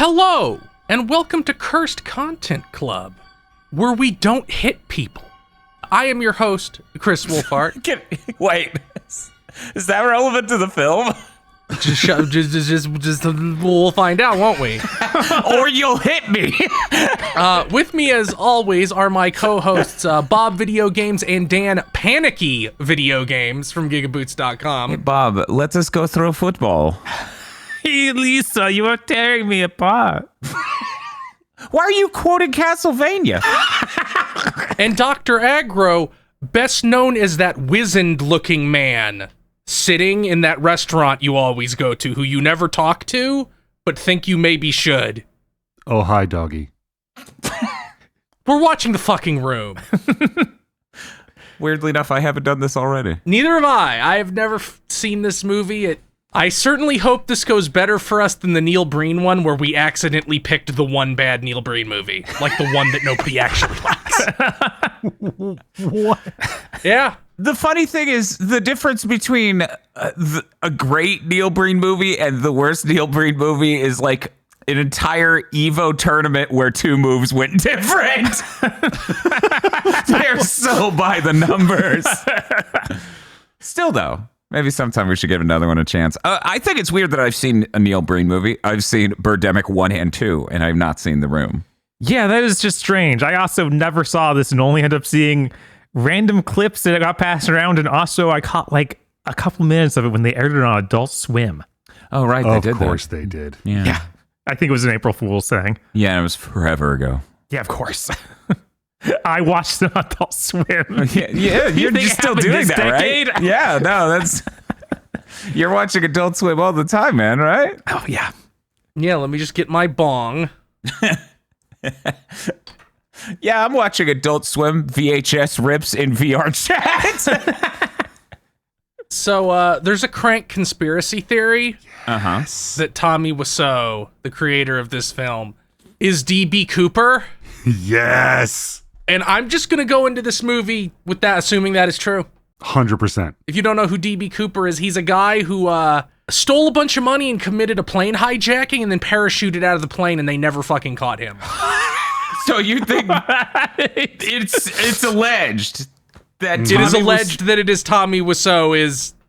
Hello, and welcome to Cursed Content Club, where we don't hit people. I am your host, Chris Wolfhart. Wait, is that relevant to the film? Just we'll find out, won't we? Or you'll hit me. With me, as always, are my co-hosts, Bob Video Games and Dan Panicky Video Games from GigaBoots.com. Hey, Bob, let us go throw football. Hey, Lisa, you are tearing me apart. Why are you quoting Castlevania? And Dr. Agro, best known as that wizened-looking man sitting in that restaurant you always go to, who you never talk to, but think you maybe should. Oh, hi, doggy. We're watching The Fucking Room. Weirdly enough, I haven't done this already. Neither have I. I have never seen this movie. I certainly hope this goes better for us than the Neil Breen one, where we accidentally picked the one bad Neil Breen movie. Like the one that nobody actually likes. What? Yeah. The funny thing is, the difference between a great Neil Breen movie and the worst Neil Breen movie is like an entire Evo tournament where two moves went different. They're so by the numbers. Still, though, maybe sometime we should give another one a chance. I think it's weird that I've seen a Neil Breen movie. I've seen Birdemic 1 and 2, and I've not seen The Room. Yeah, that is just strange. I also never saw this and only ended up seeing random clips that got passed around, and also I caught like a couple minutes of it when they aired it on Adult Swim. Oh, right, they did. Of course they did. Yeah, I think it was an April Fool's thing. Yeah, it was forever ago. Yeah, of course. I watched it on Adult Swim. Yeah, you're think just it still happened doing this that, decade? right? Yeah, no, that's... You're watching Adult Swim all the time, man, right? Oh, yeah. Yeah, let me just get my bong. Yeah, I'm watching Adult Swim VHS rips in VR chat. So, there's a crank conspiracy theory that Tommy Wiseau, the creator of this film, is D.B. Cooper. Yes. And I'm just going to go into this movie with that, assuming that is true. 100%. If you don't know who D.B. Cooper is, he's a guy who stole a bunch of money and committed a plane hijacking and then parachuted out of the plane, and they never fucking caught him. So you think it's alleged that It is alleged that it is Tommy Wiseau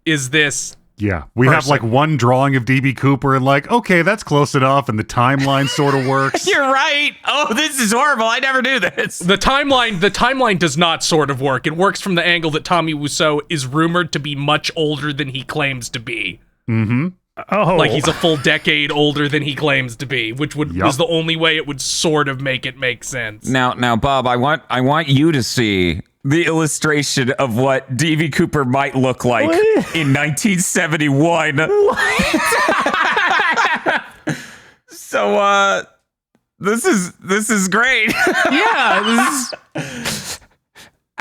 is this. Yeah. We have like one drawing of DB Cooper and like, okay, that's close enough. And the timeline sort of works. You're right. Oh, this is horrible. I never knew this. The timeline does not sort of work. It works from the angle that Tommy Wiseau is rumored to be much older than he claims to be. Mm-hmm. Oh. Like he's a full decade older than he claims to be, which was the only way it would sort of make it make sense. Now, Bob, I want you to see the illustration of what D.B. Cooper might look like in 1971. So, this is great. Yeah,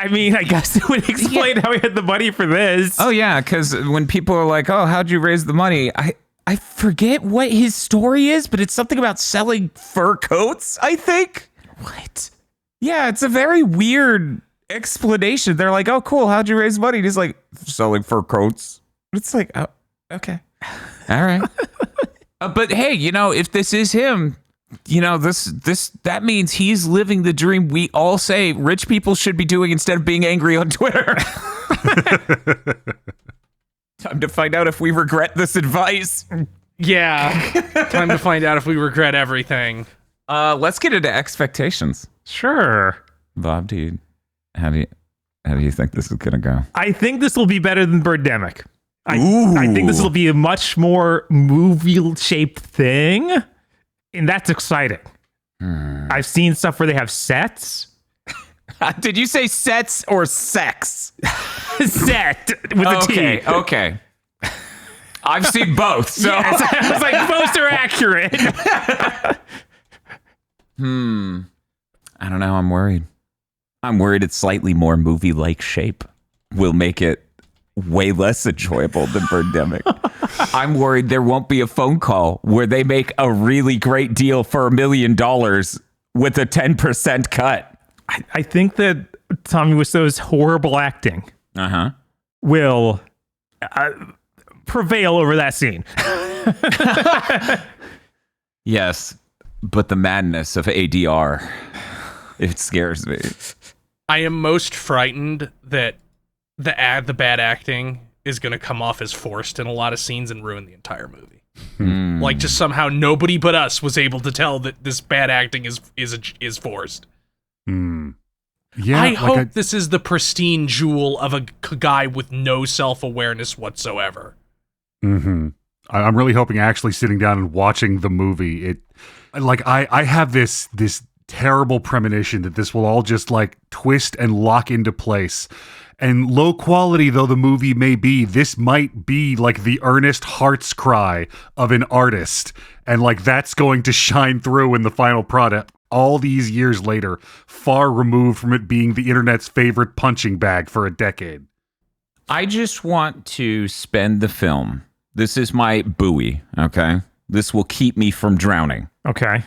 I mean, I guess it would explain how he had the money for this. Oh yeah, because when people are like, "Oh, how'd you raise the money?" I forget what his story is, but it's something about selling fur coats, I think. What? Yeah, it's a very weird explanation. They're like, "Oh, cool, how'd you raise money?" And he's like, "Selling fur coats." It's like, oh, okay, all right. But hey, if this is him, that means he's living the dream we all say rich people should be doing instead of being angry on Twitter. Time to find out if we regret this advice. Yeah. Time to find out if we regret everything. Let's get into expectations. Sure. Bob, how do you think this is gonna go? I think this will be better than Birdemic. I think this will be a much more movie-shaped thing. And that's exciting. I've seen stuff where they have sets. Did you say sets or sex? Set with a T. Okay. I've seen both. So Yes, I was like, both are accurate. I don't know. I'm worried. It's slightly more movie-like shape will make it way less enjoyable than Birdemic. I'm worried there won't be a phone call where they make a really great deal for $1 million with a 10% cut. I think that Tommy Wiseau's horrible acting will prevail over that scene. Yes. but the madness of ADR, it scares me. I am most frightened that the bad acting is going to come off as forced in a lot of scenes and ruin the entire movie. Like, just somehow nobody but us was able to tell that this bad acting is forced. Yeah, I hope this is the pristine jewel of a guy with no self-awareness whatsoever. I'm really hoping actually sitting down and watching the movie, I have this terrible premonition that this will all just like twist and lock into place. And low quality though the movie may be, this might be like the earnest heart's cry of an artist. And like that's going to shine through in the final product all these years later, far removed from it being the internet's favorite punching bag for a decade. I just want to spend the film. This is my buoy, okay? This will keep me from drowning. Okay.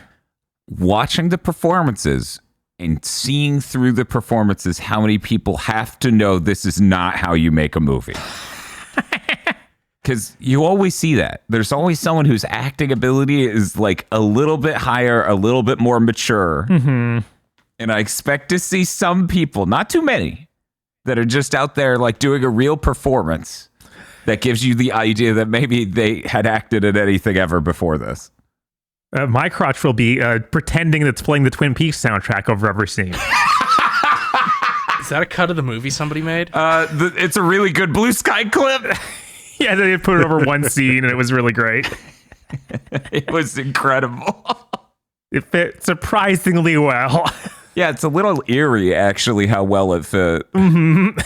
Watching the performances and seeing through the performances how many people have to know this is not how you make a movie. Because you always see that. There's always someone whose acting ability is like a little bit higher, a little bit more mature. Mm-hmm. And I expect to see some people, not too many, that are just out there like doing a real performance that gives you the idea that maybe they had acted in anything ever before this. My crotch will be pretending that's playing the Twin Peaks soundtrack over every scene. Is that a cut of the movie somebody made? It's a really good Blue Sky clip. Yeah, they put it over one scene, and it was really great. It was incredible. It fit surprisingly well. Yeah, it's a little eerie, actually, how well it fit. Mm-hmm.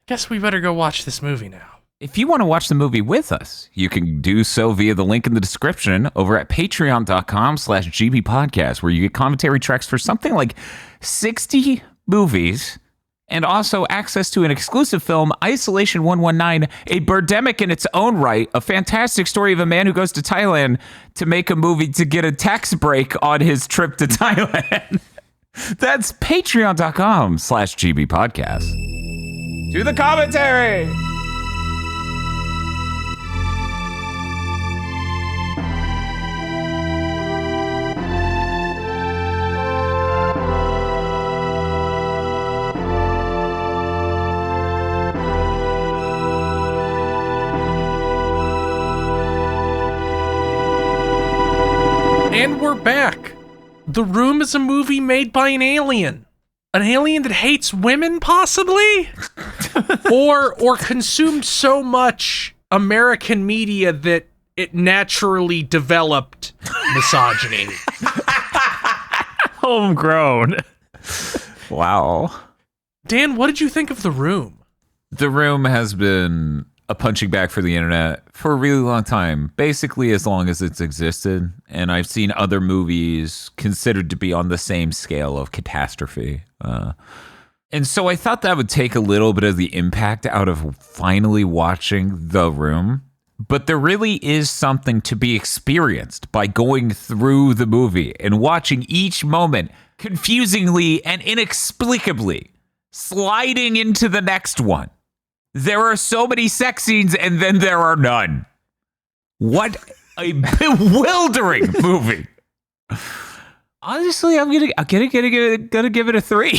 Guess we better go watch this movie now. If you want to watch the movie with us, you can do so via the link in the description over at patreon.com/gbpodcast, where you get commentary tracks for something like 60 movies and also access to an exclusive film, Isolation 119, a birdemic in its own right, a fantastic story of a man who goes to Thailand to make a movie to get a tax break on his trip to Thailand. That's patreon.com/gbpodcast. To the commentary! And we're back. The Room is a movie made by an alien. An alien that hates women, possibly? or consumed so much American media that it naturally developed misogyny. Homegrown. Wow. Dan, what did you think of The Room? The Room has been a punching bag for the internet for a really long time, basically as long as it's existed. And I've seen other movies considered to be on the same scale of catastrophe. And so I thought that would take a little bit of the impact out of finally watching The Room. But there really is something to be experienced by going through the movie and watching each moment confusingly and inexplicably sliding into the next one. There are so many sex scenes, and then there are none. What a bewildering movie! Honestly, I'm gonna give it a 3.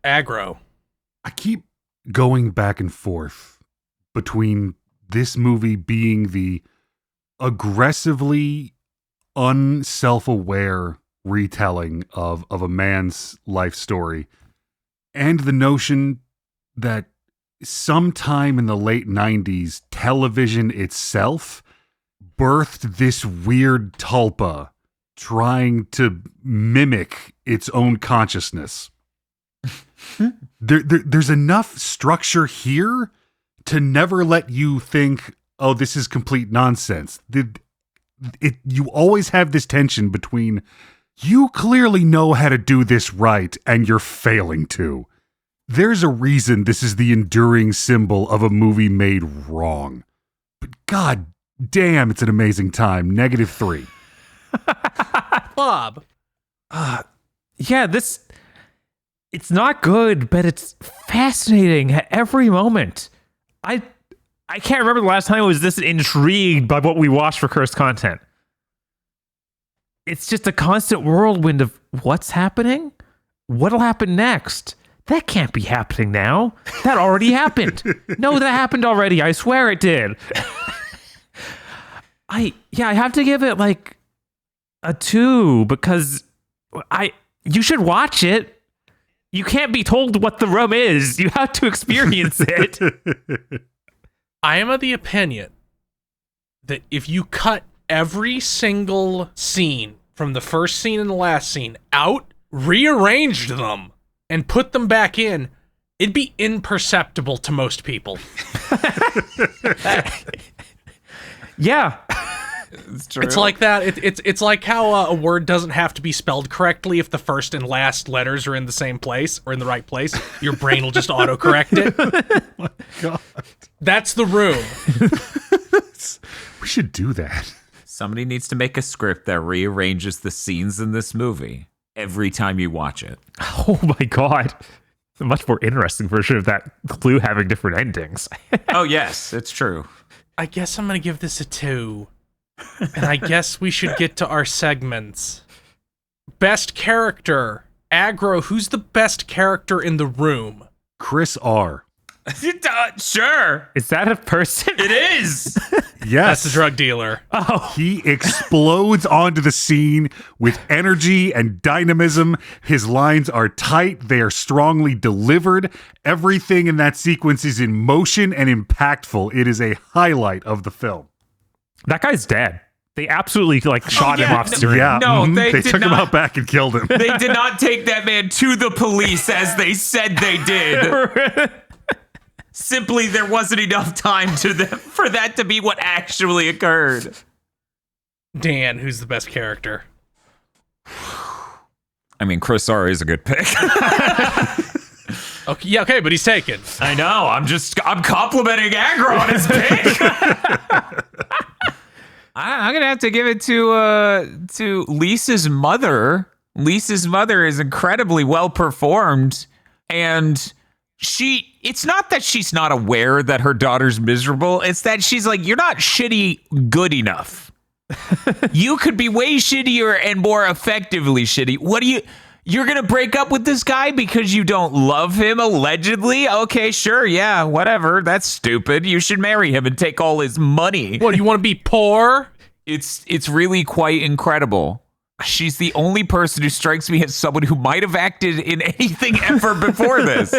Aggro. I keep going back and forth between this movie being the aggressively unself-aware retelling of a man's life story and the notion that sometime in the late 90s, television itself birthed this weird tulpa trying to mimic its own consciousness. There's enough structure here to never let you think, oh, this is complete nonsense. You always have this tension between, you clearly know how to do this right, and you're failing to. There's a reason this is the enduring symbol of a movie made wrong. But god damn, it's an amazing time. -3. Bob. Yeah, it's not good, but it's fascinating at every moment. I can't remember the last time I was this intrigued by what we watched for cursed content. it's just a constant whirlwind of what's happening? What'll happen next? That can't be happening now. That already happened. No, that happened already. I swear it did. I have to give it like a 2 because you should watch it. You can't be told what the room is. You have to experience it. I am of the opinion that if you cut every single scene from the first scene and the last scene out, rearranged them, and put them back in, it'd be imperceptible to most people. Yeah. It's true. It's like that. It's like how a word doesn't have to be spelled correctly if the first and last letters are in the same place or in the right place. Your brain will just autocorrect it. Oh my God. That's the room. We should do that. Somebody needs to make a script that rearranges the scenes in this movie every time you watch it. Oh my God. A much more interesting version of that clue having different endings. Oh, yes, it's true. I guess I'm going to give this a 2. And I guess we should get to our segments. Best character. Aggro, who's the best character in the room? Chris R. Sure. Is that a person? It is. Yes. That's the drug dealer. Oh, He explodes onto the scene with energy and dynamism. His lines are tight. They are strongly delivered. Everything in that sequence is in motion and impactful. It is a highlight of the film. that guy's dead. They absolutely shot him off screen. Yeah. No, mhm. they did took him not. out back and killed him. They did not take that man to the police as they said they did. Simply, there wasn't enough time for that to be what actually occurred. Dan, who's the best character? I mean, Chris R is a good pick. Okay, yeah, okay, but he's taken. I know. I'm complimenting Aggro on his pick. I'm gonna have to give it to Lisa's mother. Lisa's mother is incredibly well performed, and it's not that she's not aware that her daughter's miserable. It's that she's like, you're not shitty good enough. You could be way shittier and more effectively shitty. You're going to break up with this guy because you don't love him, allegedly? Okay, sure, yeah, whatever. That's stupid. You should marry him and take all his money. What, do you want to be poor? It's really quite incredible. She's the only person who strikes me as someone who might have acted in anything ever before this.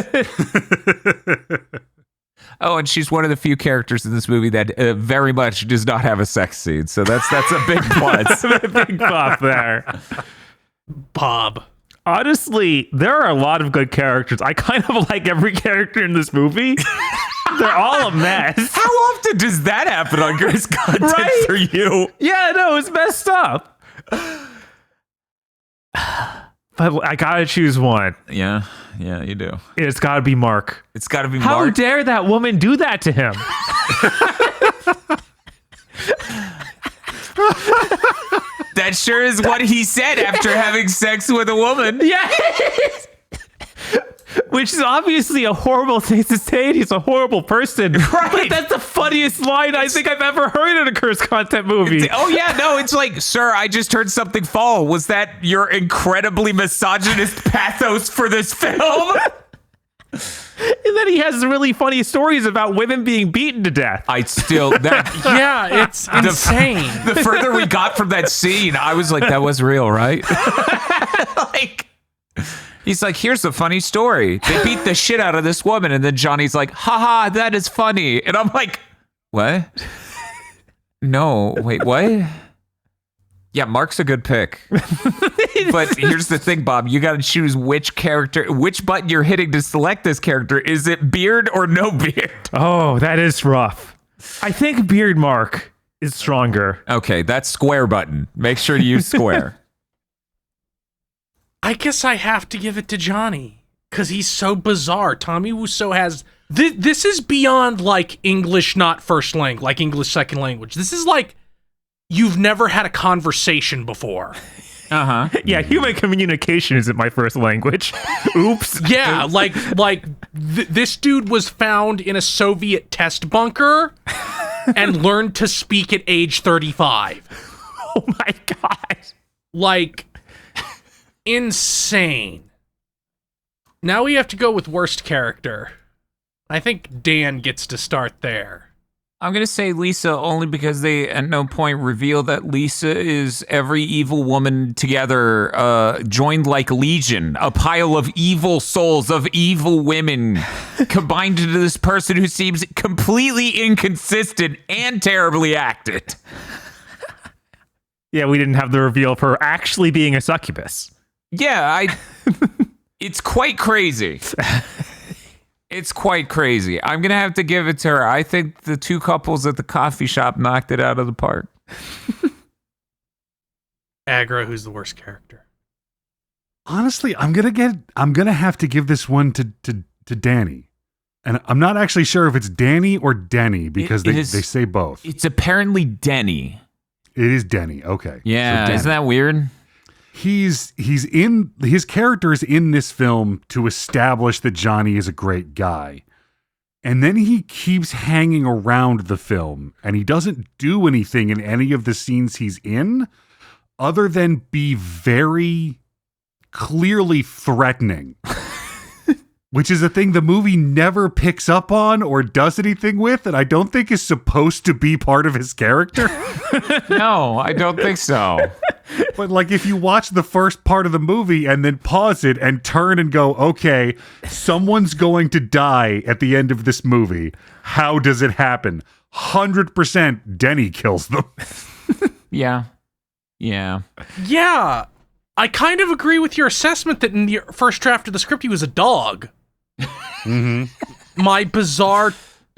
Oh, and she's one of the few characters in this movie that very much does not have a sex scene. So that's a big plus. A big pop there. Bob. Honestly, there are a lot of good characters. I kind of like every character in this movie. They're all a mess. How often does that happen on Grace Content Right? for you? Yeah, no, it's messed up. But I gotta choose one. Yeah, you do. It's gotta be Mark. It's got to be How Mark. dare that woman do that to him? That sure is what he said after having sex with a woman. Yes! Which is obviously a horrible thing to say, and he's a horrible person. Right. But that's the funniest line I think I've ever heard in a Curse Content movie. Oh, yeah, no, it's like, sir, I just heard something fall. Was that your incredibly misogynist pathos for this film? And then he has really funny stories about women being beaten to death. Yeah, it's insane. The further we got from that scene, I was like, that was real, right? He's like, here's the funny story. They beat the shit out of this woman. And then Johnny's like, haha, that is funny. And I'm like, what? No, wait, what? Yeah, Mark's a good pick. But here's the thing, Bob. You got to choose which button you're hitting to select this character. Is it beard or no beard? Oh, that is rough. I think Beard Mark is stronger. Okay, that's square button. Make sure to use square. I guess I have to give it to Johnny because he's so bizarre. Tommy Wiseau has this is beyond like English not first language, like English second language. This is like you've never had a conversation before. Uh-huh. Yeah, human communication isn't my first language. Oops. Yeah, this dude was found in a Soviet test bunker and learned to speak at age 35. Oh my God. Like, insane. Now we have to go with worst character. I think Dan gets to start there. I'm going to say Lisa only because they at no point reveal that Lisa is every evil woman together, joined like Legion, a pile of evil souls of evil women combined into this person who seems completely inconsistent and terribly acted. Yeah, we didn't have the reveal of her actually being a succubus. Yeah, it's quite crazy. It's quite crazy. I'm going to have to give it to her. I think the two couples at the coffee shop knocked it out of the park. Agra, who's the worst character? Honestly, I'm gonna have to give this one to Danny. And I'm not actually sure if it's Danny or Denny because they say both. It's apparently Denny. It is Denny. Okay. Yeah, so isn't that weird? His character is in this film to establish that Johnny is a great guy. And then he keeps hanging around the film and he doesn't do anything in any of the scenes he's in other than be very clearly threatening. Which is a thing the movie never picks up on or does anything with, and I don't think is supposed to be part of his character. No, I don't think so. But like if you watch the first part of the movie and then pause it and turn and go, okay, someone's going to die at the end of this movie. How does it happen? 100% Denny kills them. Yeah. Yeah. Yeah. I kind of agree with your assessment that in the first draft of the script he was a dog. Mm-hmm. My bizarre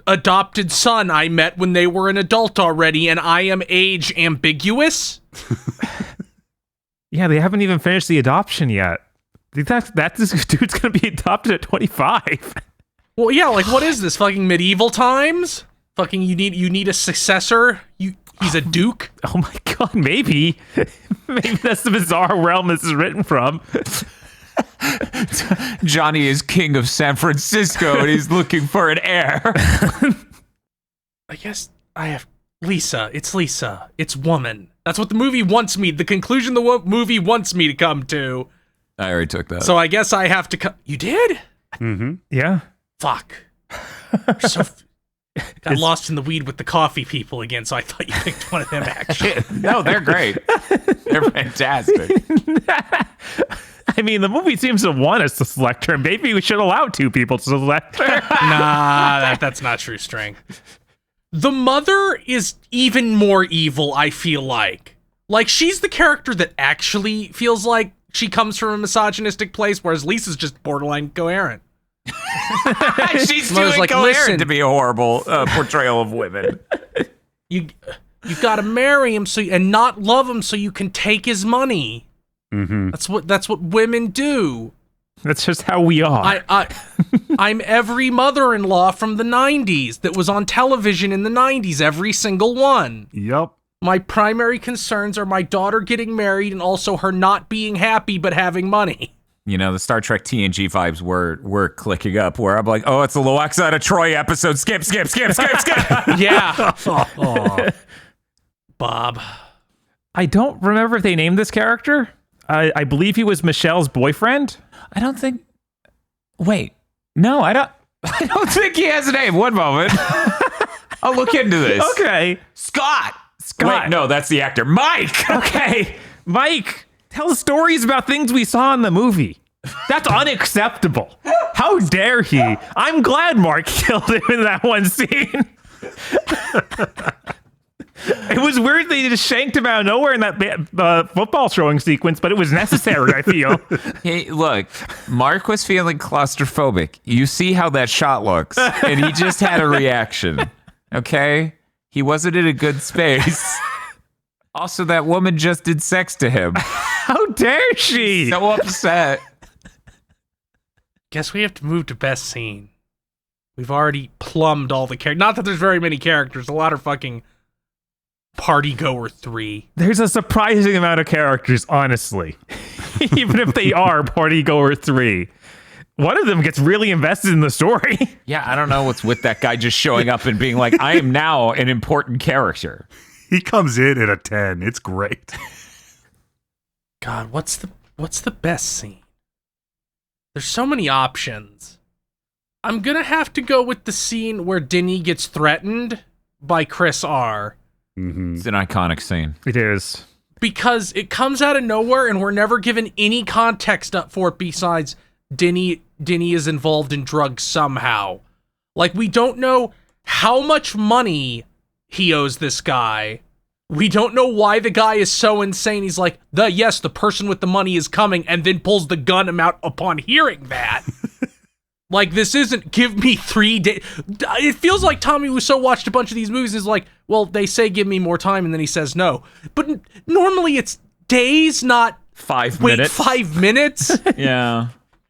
adopted son I met when they were an adult already, and I am age ambiguous. Yeah, they haven't even finished the adoption yet. This dude's gonna be adopted at 25. Well, yeah, like what is this? Fucking medieval times? Fucking you need a successor? He's a duke? Oh my god, maybe. Maybe that's the bizarre realm this is written from. Johnny is king of San Francisco and he's looking for an heir. I guess I have Lisa. It's Lisa. It's woman. That's what the movie wants me. The conclusion the movie wants me to come to. I already took that. So I guess I have to come. You did? Mm-hmm. Yeah. Fuck. Got lost in the weed with the coffee people again, so I thought you picked one of them, actually. No, they're great. They're fantastic. I mean, the movie seems to want us to select her. Maybe we should allow two people to select her. Nah, that's not true strength. The mother is even more evil, I feel like. Like, she's the character that actually feels like she comes from a misogynistic place, whereas Lisa's just borderline coherent. She's too Mother's like, incoherent listen, to be a horrible portrayal of women. You got to marry him and not love him so you can take his money. Mm-hmm. That's what women do. That's just how we are. I'm every mother-in-law from the 90s that was on television in the 90s, every single one. Yep. My primary concerns are my daughter getting married and also her not being happy but having money. You know, the Star Trek TNG vibes were clicking up where I'm like, oh, it's a Loax out of Troy episode. Skip. Yeah. Bob. I don't remember if they named this character. I believe he was Michelle's boyfriend. I don't think. Wait, no, I don't think he has a name. One moment. I'll look into this. Okay. Scott. Wait, no, that's the actor. Mike. Okay. Mike, tell stories about things we saw in the movie. That's unacceptable. How dare he? I'm glad Mark killed him in that one scene. It was weird they just shanked him out of nowhere in that football throwing sequence, but it was necessary, I feel. Hey, look, Mark was feeling claustrophobic. You see how that shot looks, and he just had a reaction, okay? He wasn't in a good space. Also, that woman just did sex to him. How dare she? So upset. Guess we have to move to best scene. We've already plumbed all the characters. Not that there's very many characters. A lot are fucking Party Goer 3. There's a surprising amount of characters, honestly. Even if they are Party Goer 3. One of them gets really invested in the story. Yeah, I don't know what's with that guy just showing up and being like, I am now an important character. He comes in at a 10. It's great. God, what's the best scene? There's so many options. I'm gonna have to go with the scene where Denny gets threatened by Chris R. Mm-hmm. It's an iconic scene. It is. Because it comes out of nowhere and we're never given any context up for it besides Denny is involved in drugs somehow. Like, we don't know how much money he owes this guy. We don't know why the guy is so insane. He's like, the person with the money is coming, and then pulls the gun out upon hearing that. Like, this isn't give me 3 days. It feels like Tommy Wiseau watched a bunch of these movies and is like, well, they say give me more time, and then he says no. But normally it's days, not 5 wait minutes. 5 minutes. Yeah.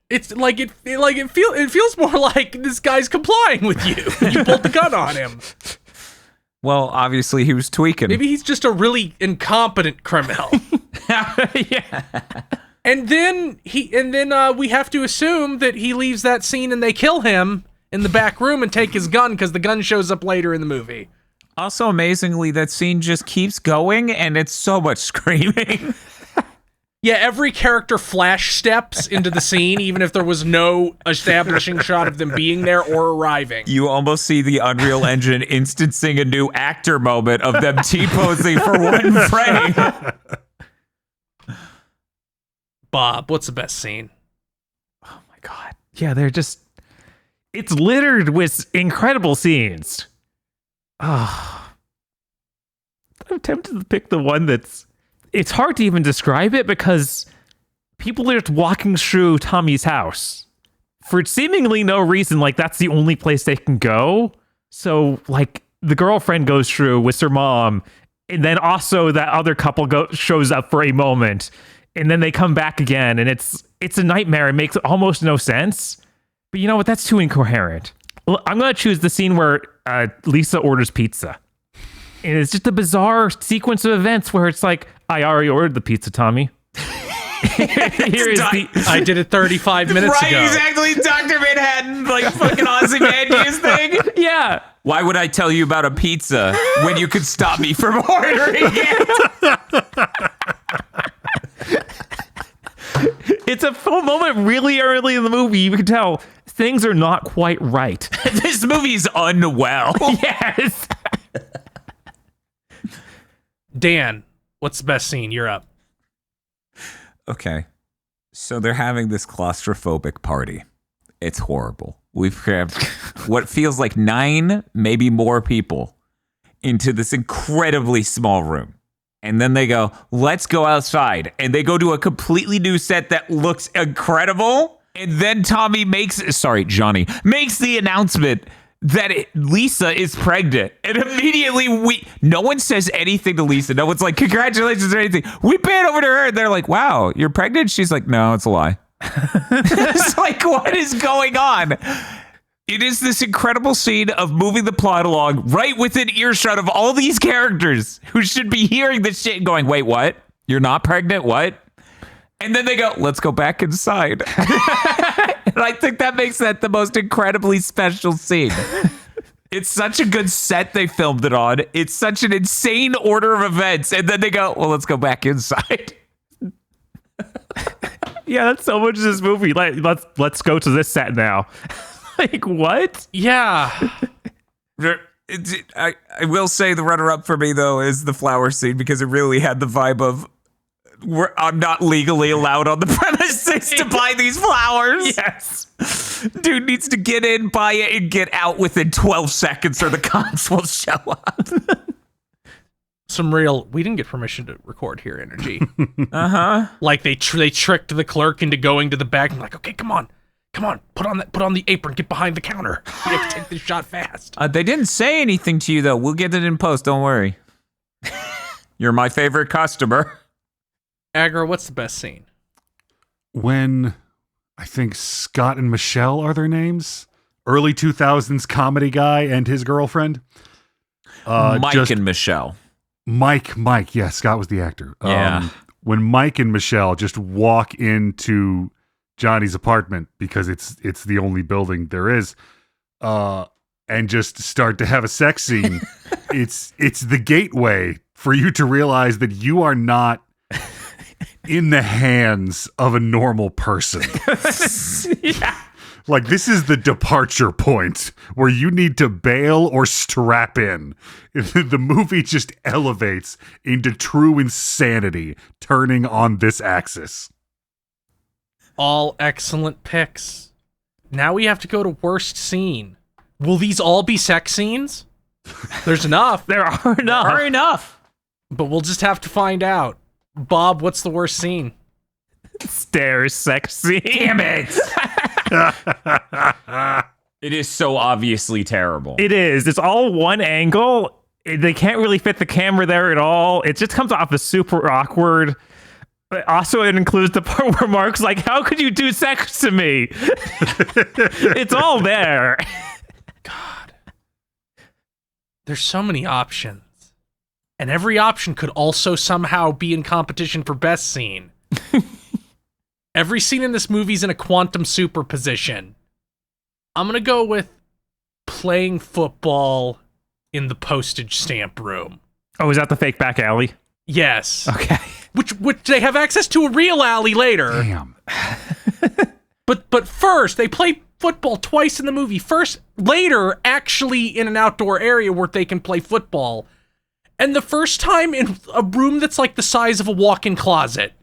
It's like it feels more like this guy's complying with you. You pulled the gun on him. Well, obviously he was tweaking. Maybe he's just a really incompetent criminal. Yeah. And then we have to assume that he leaves that scene and they kill him in the back room and take his gun because the gun shows up later in the movie. Also, amazingly, that scene just keeps going, and it's so much screaming. Yeah, every character flash steps into the scene, even if there was no establishing shot of them being there or arriving. You almost see the Unreal Engine instancing a new actor moment of them T-posing for one frame. Bob, what's the best scene? Oh my God. Yeah, it's littered with incredible scenes. Oh. I'm tempted to pick the one it's hard to even describe it because people are just walking through Tommy's house for seemingly no reason. Like, that's the only place they can go. So, like, the girlfriend goes through with her mom, and then also that other couple shows up for a moment, and then they come back again, and it's a nightmare. It makes almost no sense. But you know what? That's too incoherent. I'm going to choose the scene where Lisa orders pizza. And it's just a bizarre sequence of events where it's like, I already ordered the pizza, Tommy. I did it 35 minutes ago. Right, exactly. Dr. Manhattan, like fucking Ozymandias thing. Yeah. Why would I tell you about a pizza when you could stop me from ordering it? It's a full moment really early in the movie. You can tell things are not quite right. This movie's unwell. Yes. Dan, what's the best scene? You're up. Okay. So they're having this claustrophobic party. It's horrible. We've crammed what feels like 9, maybe more people into this incredibly small room. And then they go, let's go outside. And they go to a completely new set that looks incredible. And then Johnny makes the announcement that Lisa is pregnant. And immediately no one says anything to Lisa. No one's like, congratulations or anything. We pan over to her and they're like, wow, you're pregnant? She's like, no, it's a lie. It's like, what is going on? It is this incredible scene of moving the plot along right within earshot of all these characters who should be hearing this shit and going, wait, what? You're not pregnant? What? And then they go, let's go back inside. And I think that makes that the most incredibly special scene. It's such a good set they filmed it on. It's such an insane order of events. And then they go, well, let's go back inside. Yeah, that's so much of this movie. Like, let's go to this set now. Like, what? Yeah. I will say the runner-up for me, though, is the flower scene because it really had the vibe of I'm not legally allowed on the premises to buy these flowers. Yes. Dude needs to get in, buy it, and get out within 12 seconds or the cops will show up. We didn't get permission to record here energy. Uh-huh. Like they tricked the clerk into going to the back and like, okay, come on, put on the apron, get behind the counter. We have to take this shot fast. They didn't say anything to you, though. We'll get it in post, don't worry. You're my favorite customer. Agra, what's the best scene? When I think Scott and Michelle are their names, early 2000s comedy guy and his girlfriend. Mike and Michelle. Mike, yeah, Scott was the actor. Yeah. When Mike and Michelle just walk into Johnny's apartment because it's the only building there is, and just start to have a sex scene. it's the gateway for you to realize that you are not in the hands of a normal person. Yeah. Like, this is the departure point where you need to bail or strap in. The movie just elevates into true insanity, turning on this axis. All excellent picks. Now we have to go to worst scene. Will these all be sex scenes? There's enough, There are enough. Are enough. but we'll just have to find out. Bob, what's the worst scene? Stairs sex scene. Damn it. It is so obviously terrible. It is. It's all one angle. They can't really fit the camera there at all. It just comes off as super awkward. But also, it includes the part where Mark's like, how could you do sex to me? It's all there. There's so many options. And every option could also somehow be in competition for best scene. Every scene in this movie's in a quantum superposition. I'm gonna go with playing football in the postage stamp room. Oh, is that the fake back alley? Yes. Okay. Which they have access to a real alley later. Damn. But first, they play football twice in the movie. First, later, actually in an outdoor area where they can play football. And the first time in a room that's like the size of a walk-in closet.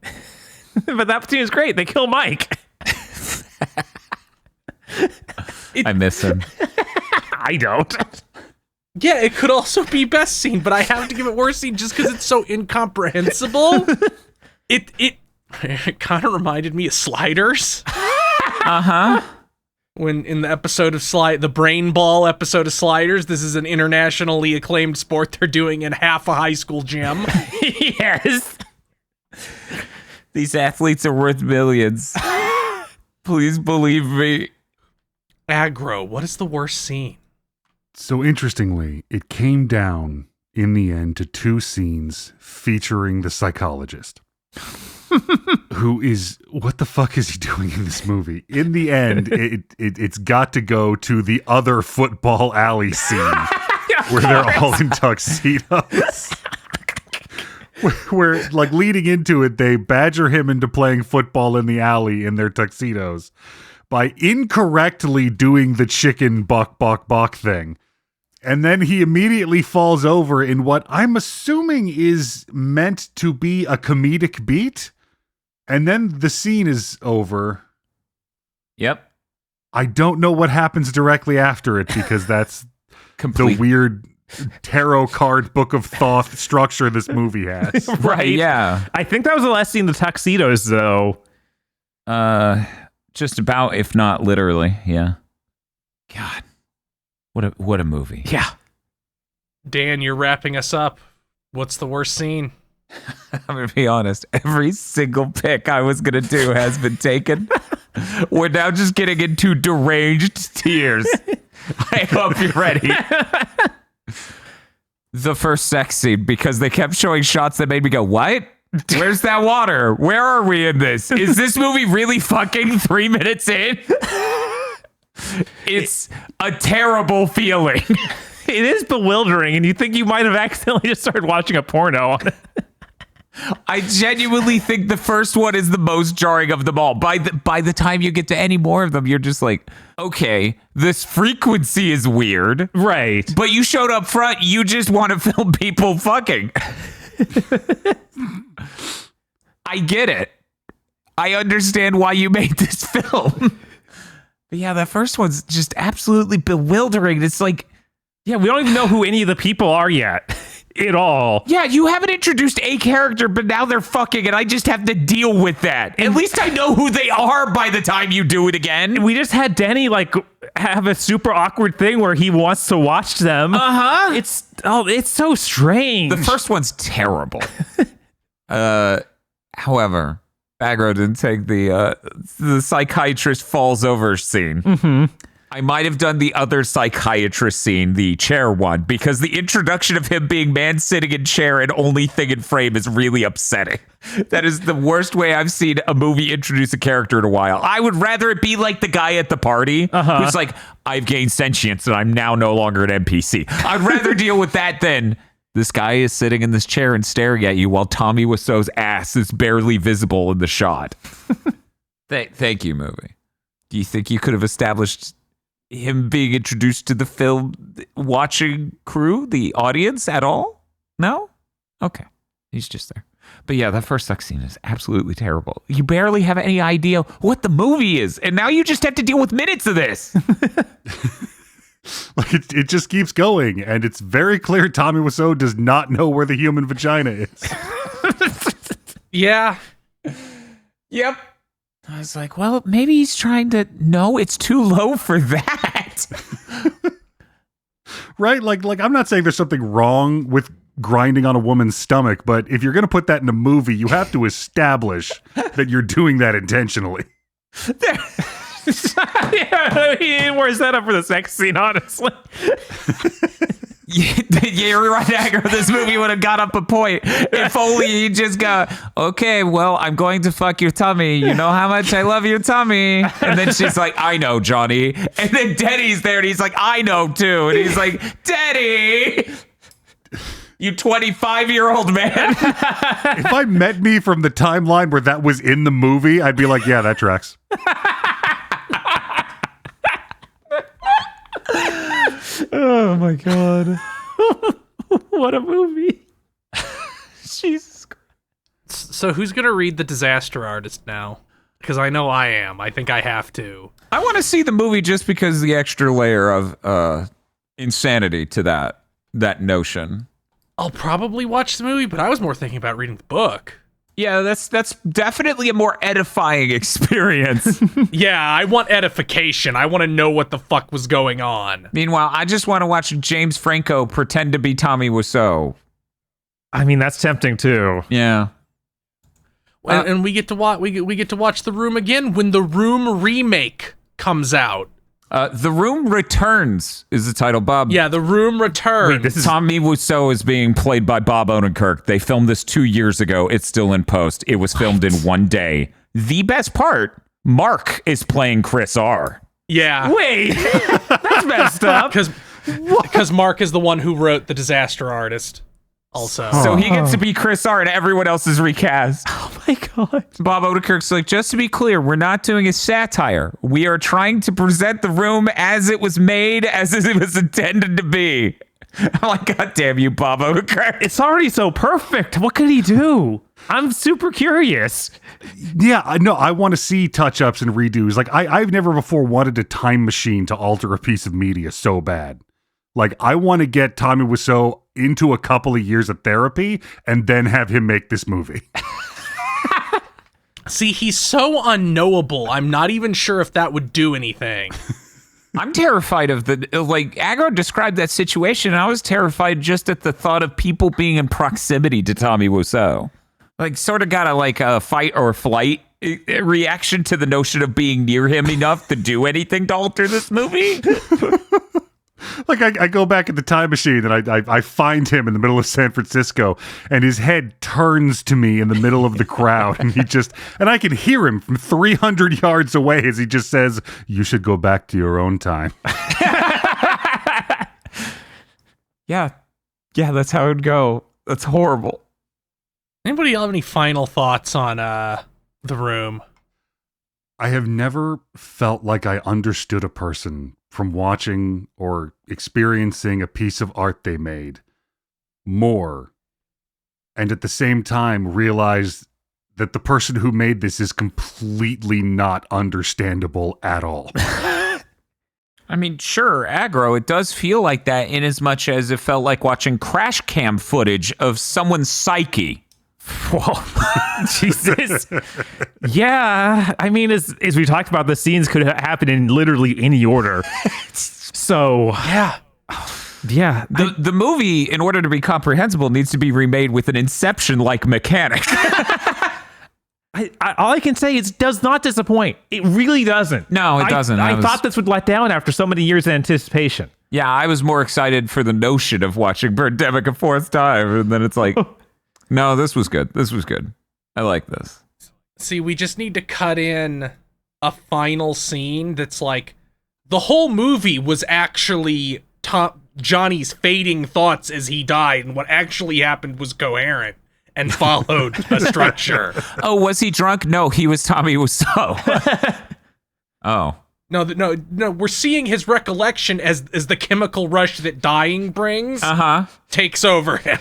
But that scene is great. They kill Mike. I miss him. I don't. Yeah, it could also be best scene, but I have to give it worst scene just because it's so incomprehensible. It kind of reminded me of Sliders. Uh-huh. When in the episode of the Brain Ball episode of Sliders, this is an internationally acclaimed sport they're doing in half a high school gym. Yes. These athletes are worth millions. Please believe me. Aggro, what is the worst scene? So interestingly, it came down in the end to two scenes featuring the psychologist. Who is, what the fuck is he doing in this movie? In the end, it's got to go to the other football alley scene where they're all in tuxedos. Where, like, leading into it, they badger him into playing football in the alley in their tuxedos by incorrectly doing the chicken buck thing. And then he immediately falls over in what I'm assuming is meant to be a comedic beat. And then the scene is over. Yep. I don't know what happens directly after it because that's Complete. the weird tarot card book of thought structure this movie has. Right, yeah. I think that was the last scene, the tuxedos, though. Just about, if not literally, yeah. God. What a movie. Yeah. Dan, you're wrapping us up. What's the worst scene? I'm going to be honest. Every single pick I was going to do has been taken. We're now just getting into deranged tears. I hope you're ready. The first sex scene, because they kept showing shots that made me go, what? Where's that water? Where are we in this? Is this movie really fucking 3 minutes in? It's a terrible feeling. It is bewildering, and you think you might have accidentally just started watching a porno on it. I genuinely think the first one is the most jarring of them all. By the time you get to any more of them, you're just like, okay, this frequency is weird. Right. But you showed up front, you just want to film people fucking. I get it. I understand why you made this film. But yeah, that first one's just absolutely bewildering. It's like, Yeah, we don't even know who any of the people are yet. At all. yeah, you haven't introduced a character, but now they're fucking, and I just have to deal with that. At least I know who they are by the time you do it again. We just had Denny like have a super awkward thing where he wants to watch them. Uh-huh. It's so strange. The first one's terrible. However, Bagro didn't take the psychiatrist falls over scene. Mm-hmm. I might have done the other psychiatrist scene, the chair one, because the introduction of him being man sitting in chair and only thing in frame is really upsetting. That is the worst way I've seen a movie introduce a character in a while. I would rather it be like the guy at the party who's like, I've gained sentience and I'm now no longer an NPC. I'd rather deal with that than This guy is sitting in this chair and staring at you while Tommy Wiseau's ass is barely visible in the shot. Thank you, movie. Do you think you could have established him being introduced to the film watching crew, the audience at all? No? Okay. He's just there. But yeah, that first sex scene is absolutely terrible. You barely have any idea what the movie is, and now you just have to deal with minutes of this. Like it just keeps going, and it's very clear Tommy Wiseau does not know where the human vagina is. Yeah. Yep. I was like, well, maybe he's trying to... No, it's too low for that. Right? Like I'm not saying there's something wrong with grinding on a woman's stomach, but if you're going to put that in a movie, you have to establish that you're doing that intentionally. Yeah, he didn't work that up for the sex scene, honestly. You're right, Aggro. This movie would have got up a point if only he just go, okay, well, I'm going to fuck your tummy. You know how much I love your tummy. And then she's like, I know, Johnny. And then Denny's there, and he's like, I know, too. And he's like, Denny, you 25-year-old man. If I met me from the timeline where that was in the movie, I'd be like, yeah, that tracks. Oh my god. What a movie. Jesus Christ. So who's going to read The Disaster Artist now? Because I know I am. I think I have to. I want to see the movie just because the extra layer of insanity to that notion. I'll probably watch the movie, but I was more thinking about reading the book. Yeah, that's definitely a more edifying experience. Yeah, I want edification. I want to know what the fuck was going on. Meanwhile, I just want to watch James Franco pretend to be Tommy Wiseau. I mean, that's tempting too. Yeah. And we get to watch. We get to watch The Room again when The Room remake comes out. The Room Returns is the title, Bob. Yeah, The Room Returns. Wait, this is Tommy Wiseau is being played by Bob Odenkirk. They filmed this 2 years ago. It's still in post. It was filmed in one day. The best part, Mark is playing Chris R. Yeah. Wait, that's messed up. Because Mark is the one who wrote The Disaster Artist. Also. So he gets to be Chris R and everyone else is recast. Oh my god. Bob Odenkirk's like, just to be clear, we're not doing a satire. We are trying to present The Room as it was made, as it was intended to be. I'm like, God damn you, Bob Odenkirk. It's already so perfect. What could he do? I'm super curious. Yeah, I want to see touch-ups and redos. Like, I've never before wanted a time machine to alter a piece of media so bad. Like, I want to get Tommy Wiseau into a couple of years of therapy and then have him make this movie. See, he's so unknowable. I'm not even sure if that would do anything. I'm terrified of Aggro described that situation, and I was terrified just at the thought of people being in proximity to Tommy Wiseau. Like, sort of got a fight or flight reaction to the notion of being near him enough to do anything to alter this movie. Like, I go back in the time machine and I find him in the middle of San Francisco, and his head turns to me in the middle of the crowd, and I can hear him from 300 yards away as he just says, "You should go back to your own time." Yeah, that's how it'd go. That's horrible. Anybody have any final thoughts on The Room? I have never felt like I understood a person from watching or experiencing a piece of art they made more, and at the same time realize that the person who made this is completely not understandable at all. I mean, sure, Aggro, it does feel like that in as much as it felt like watching crash cam footage of someone's psyche. Whoa. Jesus. Yeah. I mean, as we talked about, the scenes could happen in literally any order. So, Yeah. yeah. The movie, in order to be comprehensible, needs to be remade with an Inception-like mechanic. All I can say is it does not disappoint. It really doesn't. No, it doesn't. I thought this would let down after so many years of anticipation. Yeah, I was more excited for the notion of watching Birdemic a fourth time, and then it's like, no, this was good. This was good. I like this. See, we just need to cut in a final scene that's like, the whole movie was actually Johnny's fading thoughts as he died, and what actually happened was coherent and followed a structure. Oh, was he drunk? No, he was Tommy Wiseau. Oh. No, we're seeing his recollection as the chemical rush that dying brings takes over him.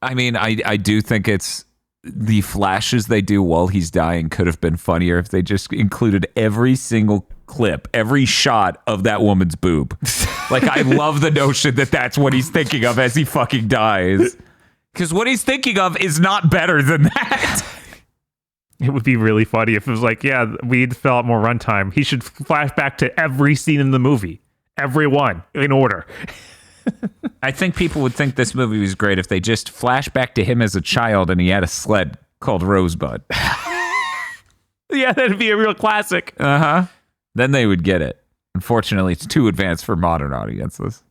I mean, I do think it's the flashes they do while he's dying could have been funnier if they just included every single clip, every shot of that woman's boob. Like, I love the notion that that's what he's thinking of as he fucking dies. Because what he's thinking of is not better than that. It would be really funny if it was like, yeah, we need to fill out more runtime. He should flash back to every scene in the movie. Every one, in order. I think people would think this movie was great if they just flash back to him as a child and he had a sled called Rosebud. Yeah, that'd be a real classic. Then they would get it. Unfortunately, it's too advanced for modern audiences.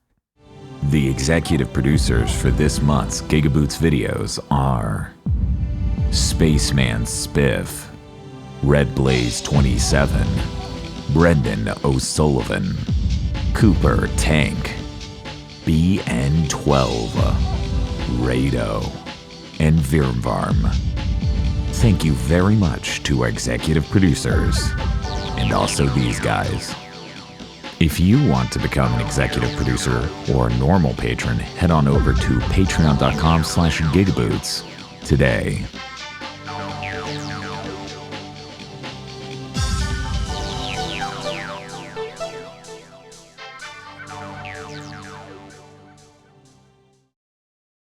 The executive producers for this month's GigaBoots videos are Spaceman Spiff, Red Blaze 27, Brendan O'Sullivan, Cooper Tank, BN12, Rado, and Virvarm. Thank you very much to our executive producers, and also these guys. If you want to become an executive producer or a normal patron, head on over to patreon.com/gigaboots today.